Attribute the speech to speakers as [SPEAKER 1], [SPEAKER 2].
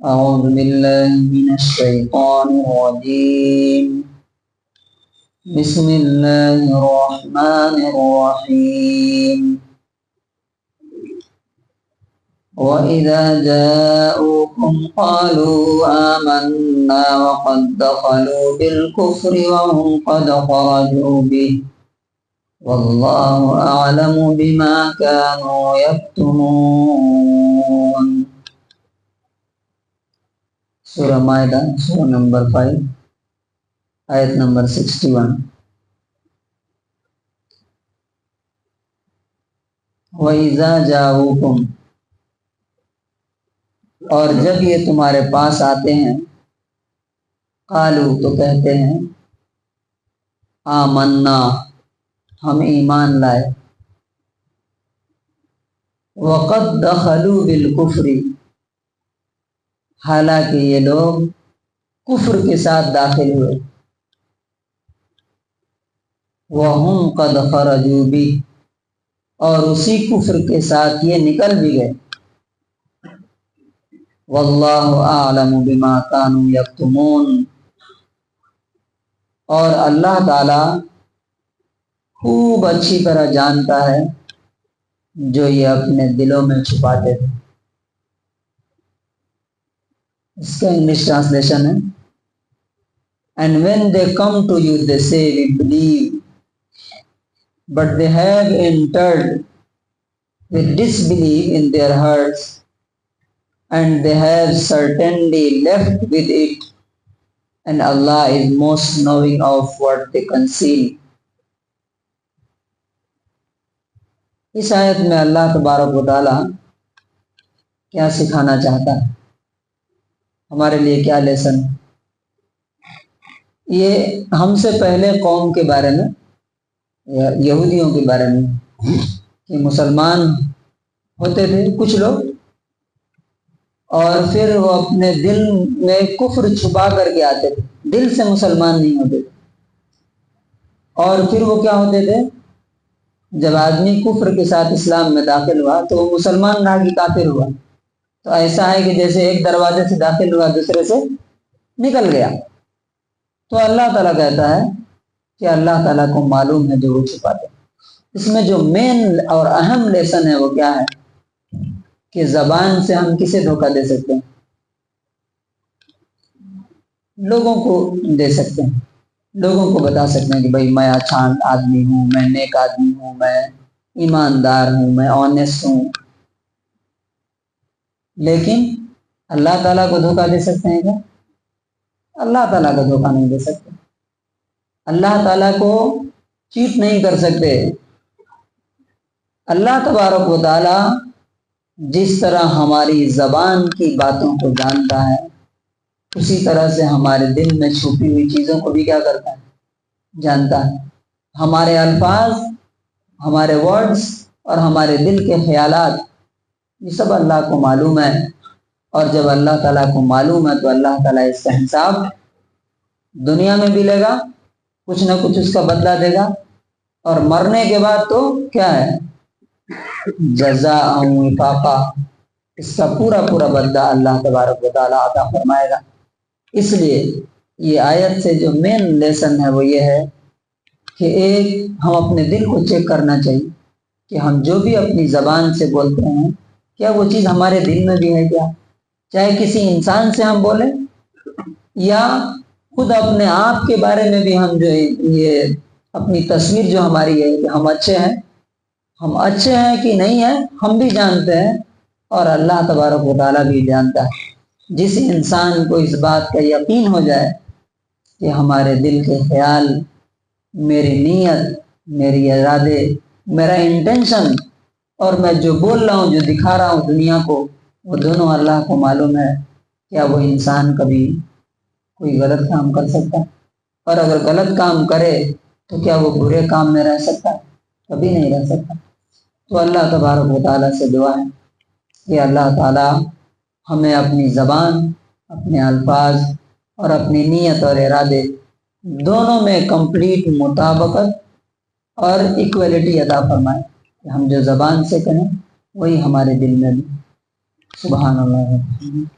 [SPEAKER 1] أعوذ بالله من الشيطان الرجيم. بسم الله الرحمن الرحيم. وإذا جاءوكم قالوا آمنا وقد دخلوا بالكفر وهم قد خرجوا به والله أعلم بما كانوا يكتمون. سورہ مائدہ سورہ نمبر 5 آیت نمبر 61. وَإِذَا جَاءُوكُمْ، اور جب یہ تمہارے پاس آتے ہیں، قالو تو کہتے ہیں، آمنا ہم ایمان لائے، وقد دخلوا بالکفر حالانکہ یہ لوگ کفر کے ساتھ داخل ہوئے، وَهُمْ قَدْ خَرَجُوا بِهِ اور اسی کفر کے ساتھ یہ نکل بھی گئے، وَاللَّهُ أَعْلَمُ بِمَا كَانُوا يَكْتُمُونَ اور اللہ تعالی خوب اچھی طرح جانتا ہے جو یہ اپنے دلوں میں چھپاتے تھے. اس کا انگلش ٹرانسلیشن ہے، And when they come to you they say we believe, but they have entered with disbelief in their hearts, and they have certainly left with it, and Allah is most knowing of what they conceal. اس آیت میں اللہ تبارک و تعالی کیا سکھانا چاہتا ہے، ہمارے لیے کیا لیسن؟ یہ ہم سے پہلے قوم کے بارے میں، یہودیوں کے بارے میں، کہ مسلمان ہوتے تھے کچھ لوگ، اور پھر وہ اپنے دل میں کفر چھپا کر کے آتے تھے، دل سے مسلمان نہیں ہوتے تھے، اور پھر وہ کیا ہوتے تھے، جب آدمی کفر کے ساتھ اسلام میں داخل ہوا تو وہ مسلمان نہ کہ کافر ہوا. تو ایسا ہے کہ جیسے ایک دروازے سے داخل ہوا دوسرے سے نکل گیا. تو اللہ تعالیٰ کہتا ہے کہ اللہ تعالیٰ کو معلوم ہے جو وہ چھپاتے ہیں. اس میں جو مین اور اہم لیسن ہے وہ کیا ہے کہ زبان سے ہم کسے دھوکہ دے سکتے ہیں؟ لوگوں کو دے سکتے ہیں، لوگوں کو بتا سکتے ہیں کہ بھائی میں اچھا آدمی ہوں، میں نیک آدمی ہوں، میں ایماندار ہوں، میں آنیسٹ ہوں. لیکن اللہ تعالیٰ کو دھوکہ دے سکتے ہیں کیا؟ اللہ تعالیٰ کو دھوکہ نہیں دے سکتے. اللہ تعالیٰ کو چیٹ نہیں کر سکتے. اللہ تبارک و تعالیٰ جس طرح ہماری زبان کی باتوں کو جانتا ہے اسی طرح سے ہمارے دل میں چھپی ہوئی چیزوں کو بھی کیا کرتا ہے؟ جانتا ہے. ہمارے الفاظ، ہمارے ورڈز اور ہمارے دل کے خیالات یہ سب اللہ کو معلوم ہے. اور جب اللہ تعالیٰ کو معلوم ہے تو اللہ تعالیٰ اس کا حساب دنیا میں بھی لے گا، کچھ نہ کچھ اس کا بدلہ دے گا، اور مرنے کے بعد تو کیا ہے؟ جزاء وفاقا، اس کا پورا پورا بدلہ اللہ تبارک و تعالیٰ عطا فرمائے گا. اس لیے یہ آیت سے جو مین لیسن ہے وہ یہ ہے کہ ایک ہم اپنے دل کو چیک کرنا چاہیے کہ ہم جو بھی اپنی زبان سے بولتے ہیں کیا وہ چیز ہمارے دل میں بھی ہے کیا؟ چاہے کسی انسان سے ہم بولیں یا خود اپنے آپ کے بارے میں بھی ہم جو یہ اپنی تصویر جو ہماری ہے کہ ہم اچھے ہیں کہ نہیں ہیں ہم بھی جانتے ہیں، اور اللہ تبارک و تعالیٰ بھی جانتا ہے. جس انسان کو اس بات کا یقین ہو جائے کہ ہمارے دل کے خیال، میری نیت، میری ارادے، میرا انٹینشن اور میں جو بول رہا ہوں، جو دکھا رہا ہوں دنیا کو، وہ دونوں اللہ کو معلوم ہے، کیا وہ انسان کبھی کوئی غلط کام کر سکتا ہے؟ اور اگر غلط کام کرے تو کیا وہ برے کام میں رہ سکتا ہے؟ کبھی نہیں رہ سکتا. تو اللہ تبارک و تعالیٰ سے دعا ہے کہ اللہ تعالیٰ ہمیں اپنی زبان، اپنے الفاظ اور اپنی نیت اور ارادے دونوں میں کمپلیٹ مطابقت اور ایکویلٹی عطا فرمائے کہ ہم جو زبان سے کہیں وہی ہمارے دل میں بھی. سبحان اللہ.